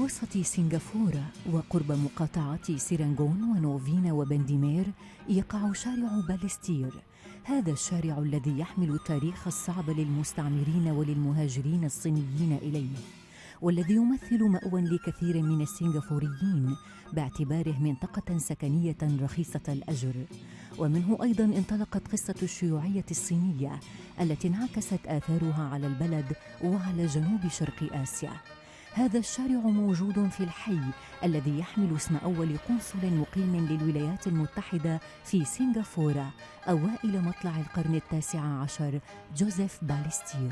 وسط سنغافورة وقرب مقاطعة سيرانغون ونوفينا وبنديمير يقع شارع باليستير. هذا الشارع الذي يحمل التاريخ الصعب للمستعمرين وللمهاجرين الصينيين إليه، والذي يمثل مأوى لكثير من السنغافوريين باعتباره منطقة سكنية رخيصة الأجر. ومنه أيضاً انطلقت قصة الشيوعية الصينية التي انعكست آثارها على البلد وعلى جنوب شرق آسيا. هذا الشارع موجود في الحي الذي يحمل اسم أول قنصل مقيم للولايات المتحدة في سنغافورة أوائل مطلع القرن التاسع عشر، جوزيف باليستير.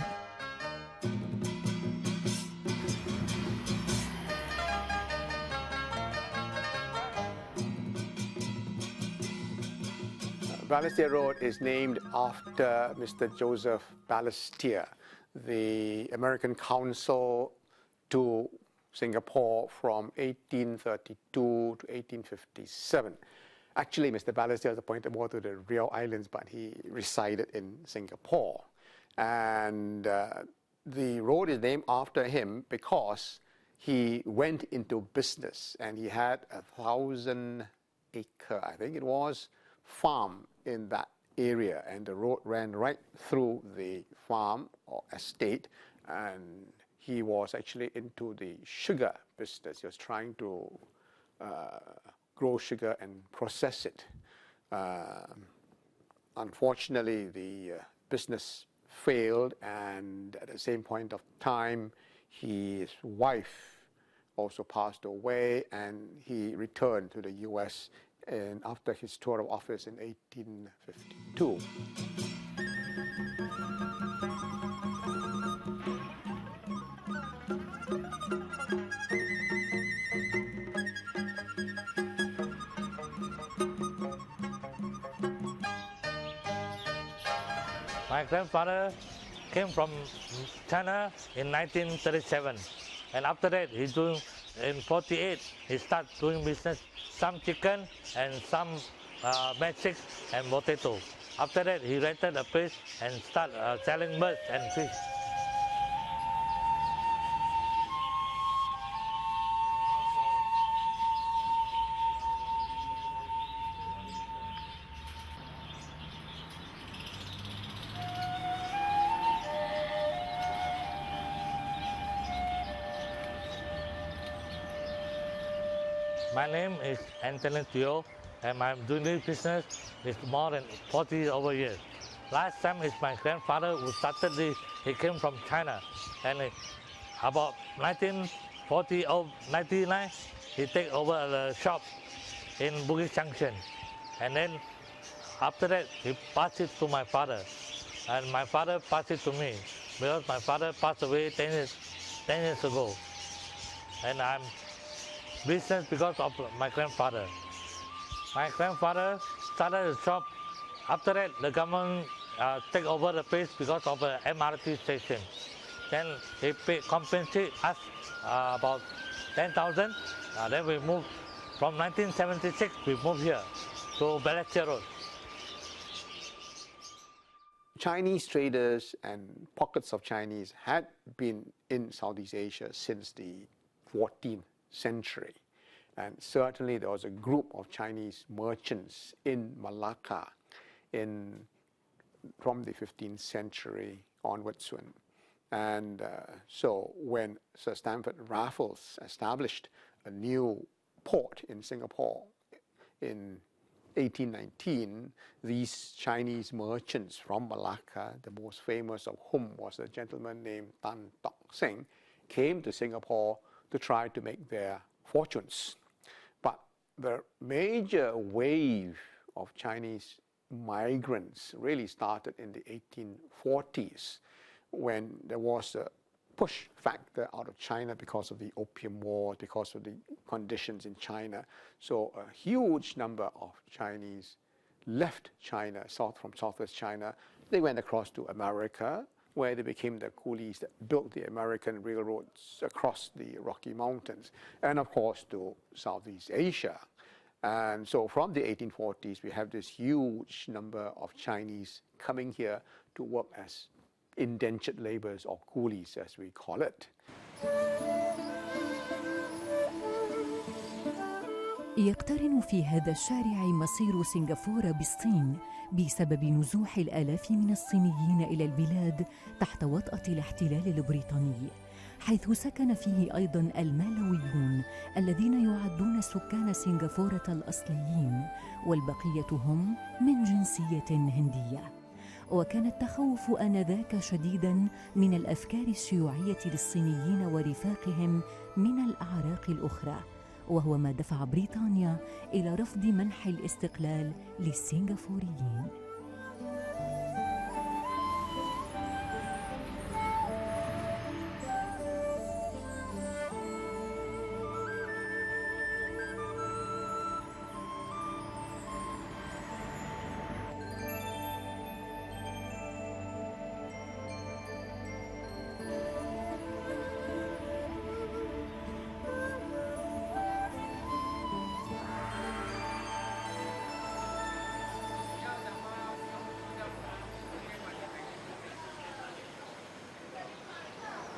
Ballistier Road is named after Mr. Joseph Ballistier, the American consul to Singapore from 1832 to 1857. Actually, Mr. Ballistier was appointed more to the Rio Islands, but he resided in Singapore. And the road is named after him because he went into business and he had 1,000-acre, I think it was, farm in that area, and the road ran right through the farm or estate, and he was actually into the sugar business. He was trying to grow sugar and process it. Unfortunately, the business failed, and at the same point of time, his wife also passed away, and he returned to the U.S. and after his tour of office in 1852. My grandfather came from China in 1937, and after that in 48 he started doing business, some chicken and some magic and potato. After that he rented a place and started selling birds and fish. My name is Anthony Teo, and I'm doing this business with more than 40 over years. Last time is my grandfather who started this. He came from China, and about 1940 or 99, he take over the shop in Bugis Junction, and then after that he passed it to my father, and my father passed it to me because my father passed away 10 years ago, and I'm business because of my grandfather. My grandfather started a shop. After that, the government take over the place because of the MRT station. Then they compensate us about 10,000. Then we moved from 1976. We moved here to Ballistier Road. Chinese traders and pockets of Chinese had been in Southeast Asia since the 14th century, and certainly there was a group of Chinese merchants in Malacca from the 15th century onwards. And so when Sir Stamford Raffles established a new port in Singapore in 1819, these Chinese merchants from Malacca, the most famous of whom was a gentleman named Tan Tock Seng, came to Singapore to try to make their fortunes. But the major wave of Chinese migrants really started in the 1840s, when there was a push factor out of China because of the Opium War, because of the conditions in China. So a huge number of Chinese left China, from Southwest China. They went across to America, where they became the coolies that built the American railroads across the Rocky Mountains, and of course to Southeast Asia. And so from the 1840s, we have this huge number of Chinese coming here to work as indentured laborers or coolies, as we call it. يقترن في هذا الشارع مصير سنغافورة بالصين بسبب نزوح الآلاف من الصينيين إلى البلاد تحت وطأة الاحتلال البريطاني، حيث سكن فيه أيضاً المالويون الذين يعدون سكان سنغافورة الأصليين، والبقية هم من جنسية هندية. وكان التخوف آنذاك شديداً من الأفكار الشيوعية للصينيين ورفاقهم من الأعراق الأخرى، وهو ما دفع بريطانيا إلى رفض منح الاستقلال للسنغافوريين.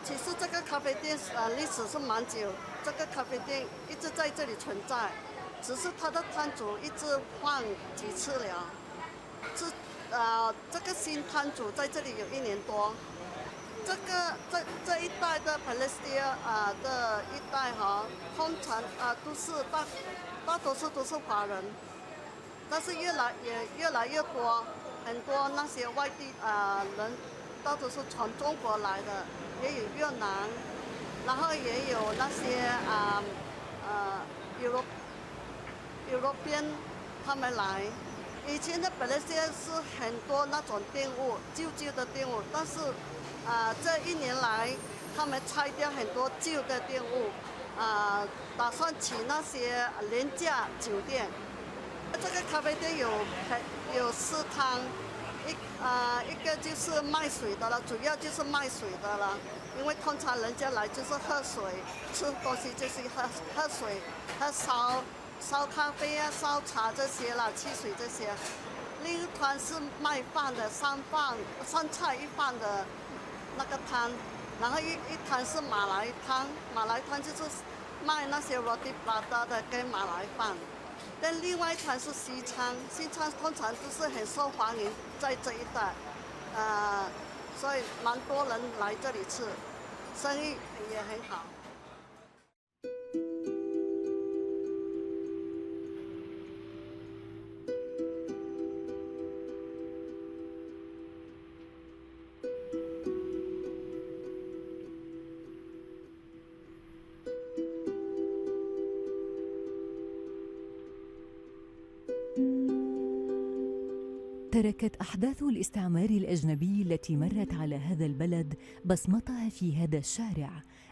其实这个咖啡店历史是蛮久，这个咖啡店一直在这里存在，只是它的摊主一直换几次了。这个新摊主在这里有1年多。这一带的 Palestine 的一带通常都是大多数都是华人，但是越来越多，很多那些外地人，大多数从中国来的。也有越南，然后也有那些European 他们来。以前的本来现在是很多那种店屋，旧的店屋，但是这1年来，他们拆掉很多旧的店屋，打算起那些廉价酒店。这个咖啡店有4摊。一个就是卖水的了，主要就是卖水的了，因为通常人家来就是喝水，吃东西就是喝水，喝烧咖啡啊、烧茶这些啦，汽水这些。另一摊是卖饭的，3菜1饭的那个摊，然后一摊是马来摊就是卖那些 roti prata 的跟马来饭。但另外一摊是西餐通常都是很受欢迎在这一带，所以蛮多人来这里吃，生意也很好。تركت أحداث الاستعمار الأجنبي التي مرت على هذا البلد بصمتها في هذا الشارع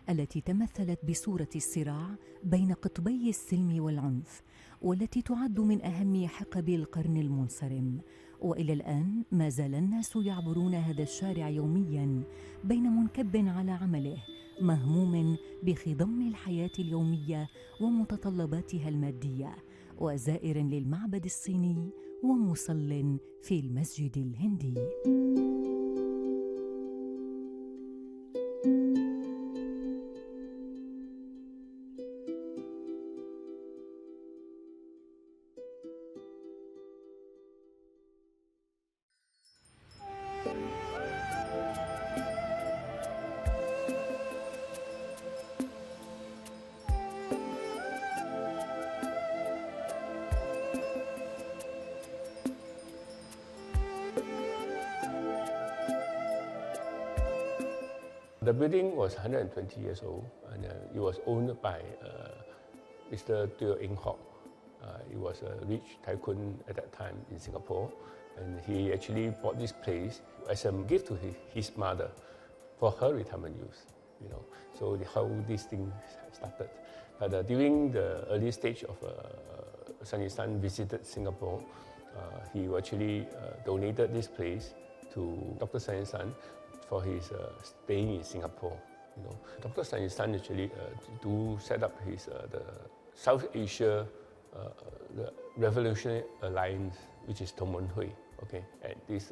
التي تمثلت بصورة الصراع بين قطبي السلم والعنف، والتي تعد من أهم حقب القرن المنصرم. وإلى الآن ما زال الناس يعبرون هذا الشارع يومياً بين منكب على عمله، مهموم بخضم الحياة اليومية ومتطلباتها المادية، وزائر للمعبد الصيني ومصل في المسجد الهندي. The building was 120 years old, and it was owned by Mr. Teo Eng Hock. He was a rich tycoon at that time in Singapore, and he actually bought this place as a gift to his mother for her retirement use. You know, so how this thing started. But during the early stage of Sun Yat-sen visited Singapore, he actually donated this place to Dr. Sun Yat-sen for his staying in Singapore. You know, Dr. Sun Yat-sen actually do set up his the South Asia the Revolutionary Alliance, which is Tong Mun Hui, okay, at this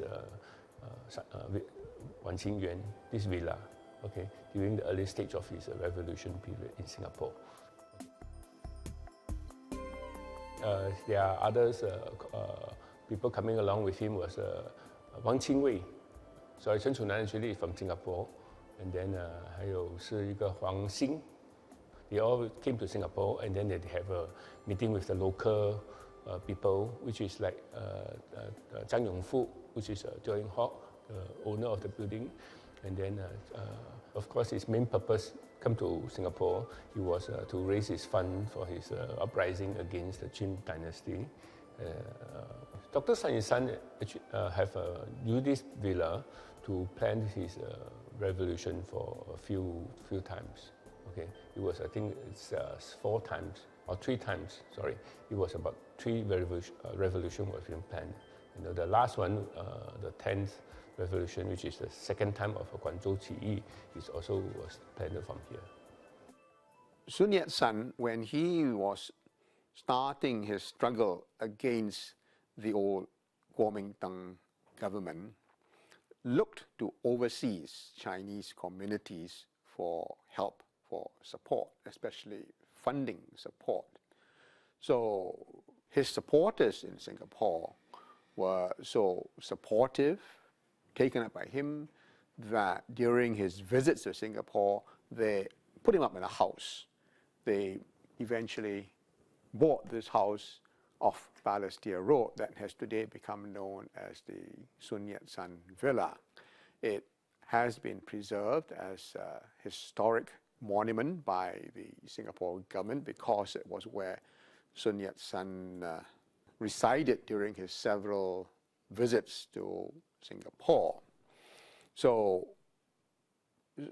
Wan Xing Yuan, this villa, okay, during the early stage of his revolution period in Singapore. there are others people coming along with him was Wang Qingwei. So Chen Chunan actually is from Singapore, and then 还有是一个黄兴. They all came to Singapore, and then they have a meeting with the local people, which is like Zhang Yongfu, which is Teo Ing-hock, the owner of the building. And then, of course, his main purpose come to Singapore, he was to raise his fund for his uprising against the Qing dynasty. Dr. Sun Yat-sen have used this villa to plan his revolution for a few times. Okay, it was, I think it's 4 times or 3 times. Sorry, it was about 3 revolution was being planned. You know, the last one, the 10th revolution, which is the second time of Guangzhou Qi, is also was planned from here. Sun Yat-sen, when he was starting his struggle against the old Kuomintang government, looked to overseas Chinese communities for help, for support, especially funding support. So his supporters in Singapore were so supportive, taken up by him, that during his visits to Singapore, they put him up in a house. They eventually bought this house off Ballistier Road that has today become known as the Sun Yat-sen Villa. It has been preserved as a historic monument by the Singapore government because it was where Sun Yat-sen resided during his several visits to Singapore. So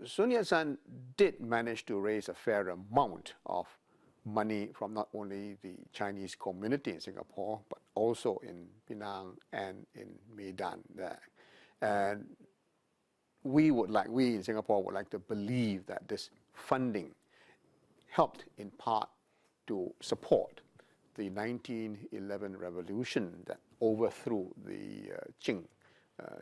Sun Yat-sen did manage to raise a fair amount of money from not only the Chinese community in Singapore, but also in Penang and in Medan there. And we in Singapore would like to believe that this funding helped in part to support the 1911 revolution that overthrew the Qing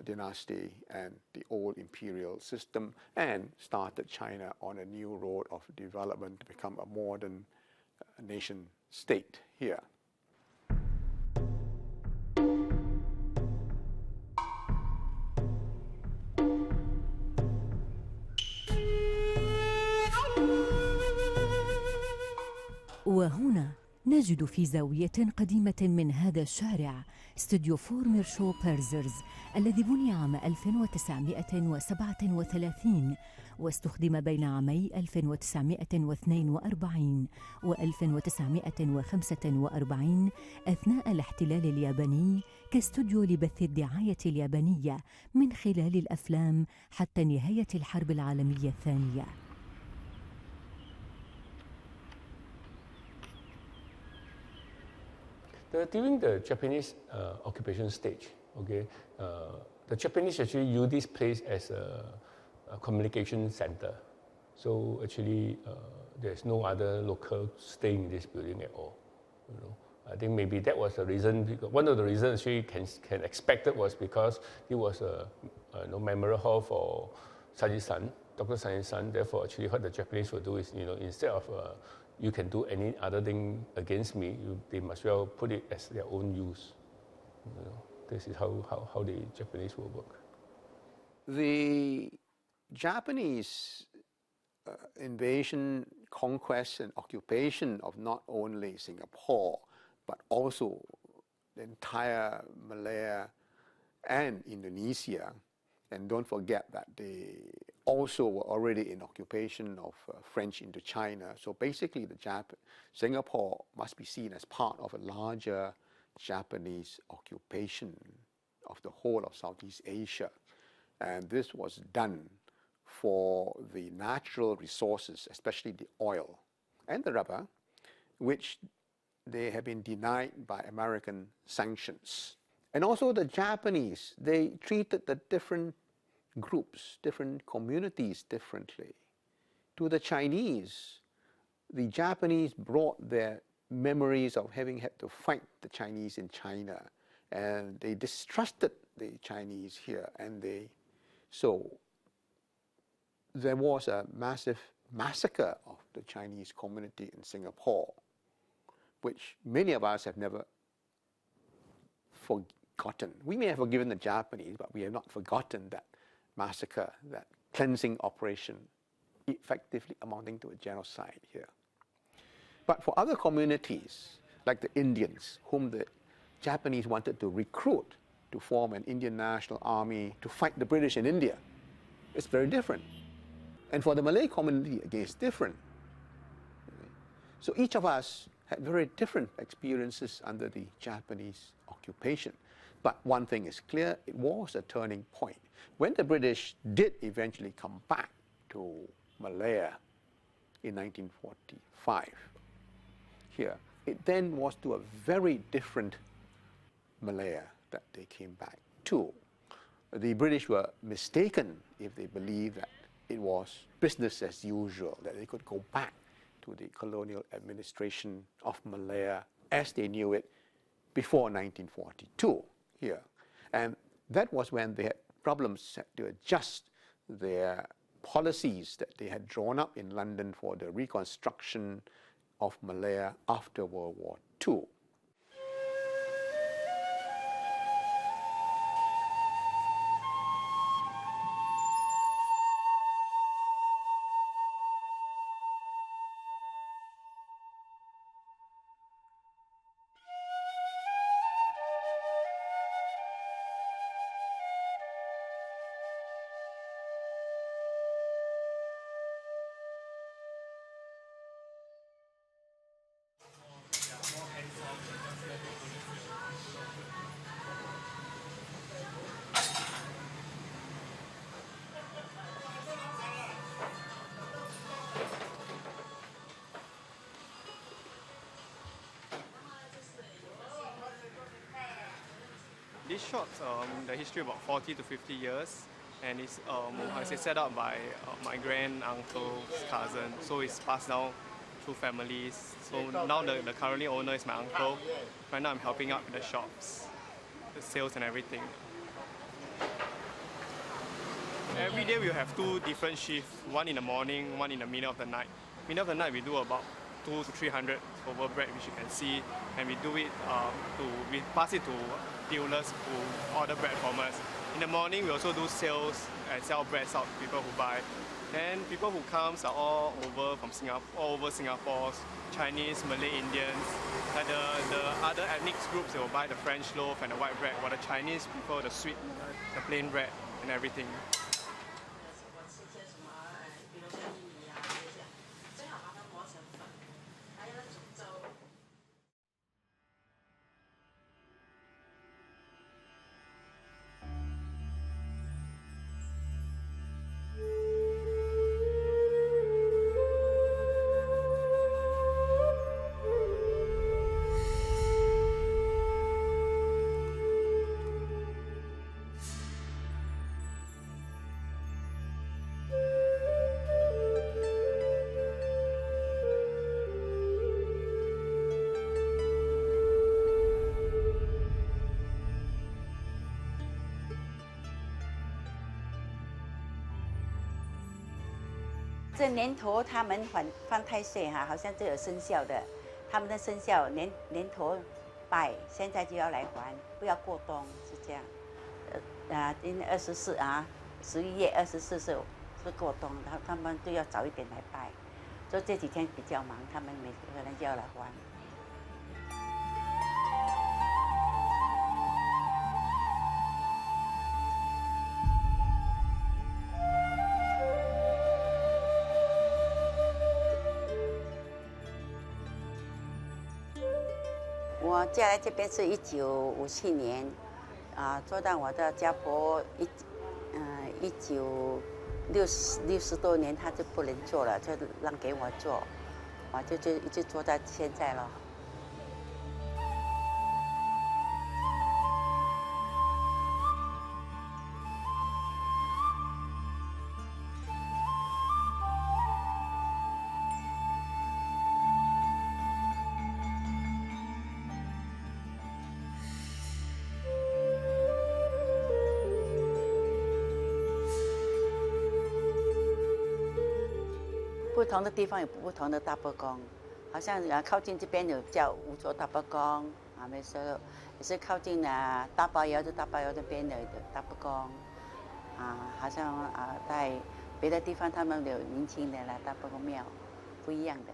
dynasty and the old imperial system and started China on a new road of development to become a modern nation state here. وهنا نجد في زاوية قديمة من هذا الشارع استوديو فورمر شو بيرزرز الذي بني عام 1937 واستخدم بين عامي 1942 و 1945 أثناء الاحتلال الياباني كاستوديو لبث الدعاية اليابانية من خلال الأفلام حتى نهاية الحرب العالمية الثانية. During the Japanese occupation stage, okay, the Japanese actually use this place as a communication center. So actually, there's no other local staying in this building at all. You know, I think maybe that was the reason. Because one of the reasons actually can expect it was because it was a memorial hall for Sun Yat-sen, Dr. Sun Yat-sen. Therefore, actually, what the Japanese will do is, you know, instead of you can do any other thing against me, they must well put it as their own use. You know, this is how the Japanese will work. The Japanese invasion, conquest, and occupation of not only Singapore, but also the entire Malaya and Indonesia. And don't forget that they also were already in occupation of French Indochina. So basically, Singapore must be seen as part of a larger Japanese occupation of the whole of Southeast Asia. And this was done for the natural resources, especially the oil and the rubber, which they have been denied by American sanctions. And also the Japanese, they treated the different groups, different communities differently. To the Chinese, the Japanese brought their memories of having had to fight the Chinese in China, and they distrusted the Chinese here, and so there was a massive massacre of the Chinese community in Singapore, which many of us have never forgotten. We may have forgiven the Japanese, but we have not forgotten that massacre, that cleansing operation, effectively amounting to a genocide here. But for other communities, like the Indians, whom the Japanese wanted to recruit to form an Indian national army to fight the British in India, it's very different. And for the Malay community, again, it's different. So each of us had very different experiences under the Japanese occupation. But one thing is clear, it was a turning point. When the British did eventually come back to Malaya in 1945, here, it then was to a very different Malaya that they came back to. The British were mistaken if they believed that it was business as usual, that they could go back to the colonial administration of Malaya as they knew it before 1942 here. And that was when they had problems to adjust their policies that they had drawn up in London for the reconstruction of Malaya after World War II. This shop's the history about 40 to 50 years, and it's set up by my grand uncle's cousin. So it's passed down through families. So now the currently owner is my uncle. Right now I'm helping out in the shops, the sales and everything. Every day we have two different shifts, one in the morning, one in the middle of the night. Middle of the night we do about 200 to 300 over bread, which you can see, and we do it we pass it to dealers who order bread from us. In the morning we also do sales and sell breads out to people who buy. And people who comes are all over from Singapore, all over Singapore, Chinese, Malay, Indians. Like the other ethnic groups, they will buy the French loaf and the white bread, while the Chinese prefer the sweet, the plain bread and everything.这年头他们犯太岁哈，好像这有生肖的，他们的生肖年头拜，现在就要来还，不要过冬，是这样。今天24啊，11月24是过冬，他们都要早一点来拜，所以这几天比较忙，他们每个人就要来还。我嫁来这边是1957年，做到我的家婆1960多年，她就不能做了，就让给我做，我就一直做到现在了。不同的地方有不同的大伯公，好像靠近这边有叫乌洲大伯宫啊，没说也是靠近大巴窑那边的大伯宫啊，好像在别的地方他们有年轻的大伯公庙，不一样的。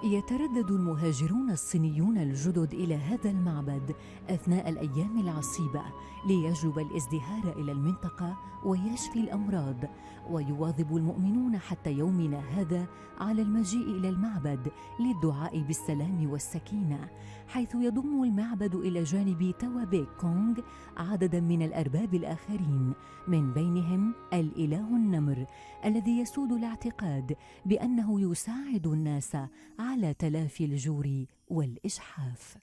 يتردد المهاجرون الصينيون الجدد إلى هذا المعبد أثناء الأيام العصيبة ليجلب الازدهار إلى المنطقة ويشفي الأمراض، ويواظب المؤمنون حتى يومنا هذا على المجيء إلى المعبد للدعاء بالسلام والسكينة، حيث يضم المعبد إلى جانب توابيك كونغ عدداً من الأرباب الآخرين، من بينهم الإله النمر الذي يسود الاعتقاد بأنه يساعد الناس على تلافي الجور والإجحاف.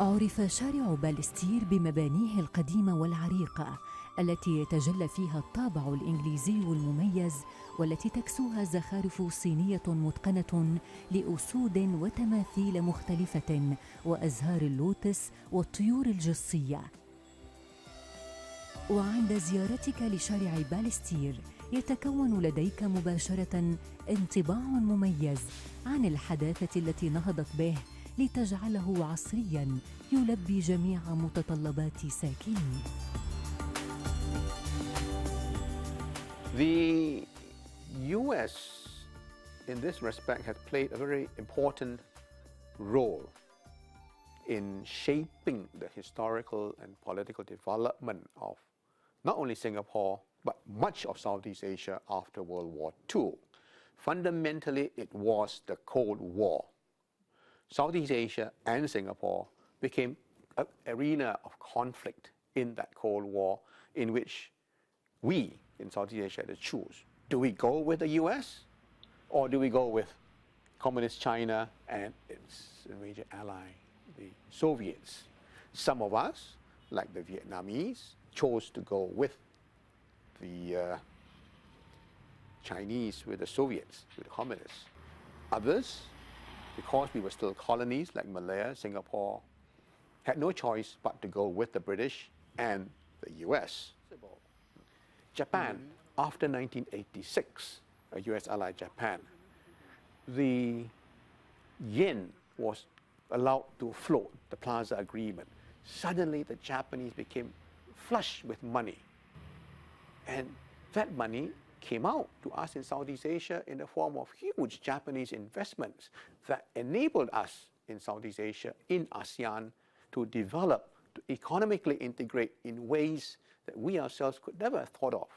عرف شارع باليستير بمبانيه القديمة والعريقة التي يتجلى فيها الطابع الإنجليزي المميز، والتي تكسوها زخارف صينية متقنة لأسود وتماثيل مختلفة وأزهار اللوتس والطيور الجصية. وعند زيارتك لشارع باليستير يتكون لديك مباشرة انطباع مميز عن الحداثة التي نهضت به لتجعله عصرياً يلبي جميع متطلبات ساكنيه. The US in this respect has played a very important role in shaping the historical and political development of not only Singapore but much of Southeast Asia after World War II. Fundamentally, it was the Cold War. Southeast Asia and Singapore became an arena of conflict in that Cold War, in which we in Southeast Asia had to choose. Do we go with the US or do we go with Communist China and its major ally, the Soviets? Some of us, like the Vietnamese, chose to go with the Chinese, with the Soviets, with the Communists. Others, because we were still colonies like Malaya, Singapore, had no choice but to go with the British and the US. Japan, after 1986, a US ally Japan, the yen was allowed to float, the Plaza Agreement. Suddenly the Japanese became flush with money. And that money came out to us in Southeast Asia in the form of huge Japanese investments that enabled us in Southeast Asia, in ASEAN, to develop, to economically integrate in ways that we ourselves could never have thought of.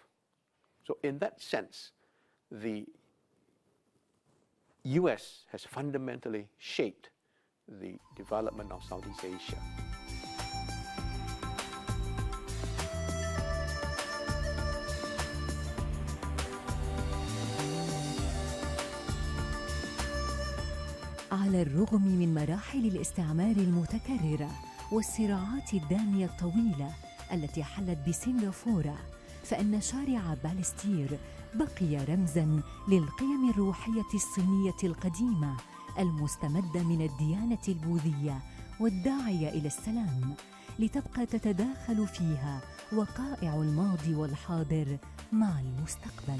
So in that sense, the US has fundamentally shaped the development of Southeast Asia. على الرغم من مراحل الاستعمار المتكررة والصراعات الدامية الطويلة التي حلت بسنغافورة، فإن شارع باليستير بقي رمزاً للقيم الروحية الصينية القديمة المستمدة من الديانة البوذية والداعية إلى السلام، لتبقى تتداخل فيها وقائع الماضي والحاضر مع المستقبل.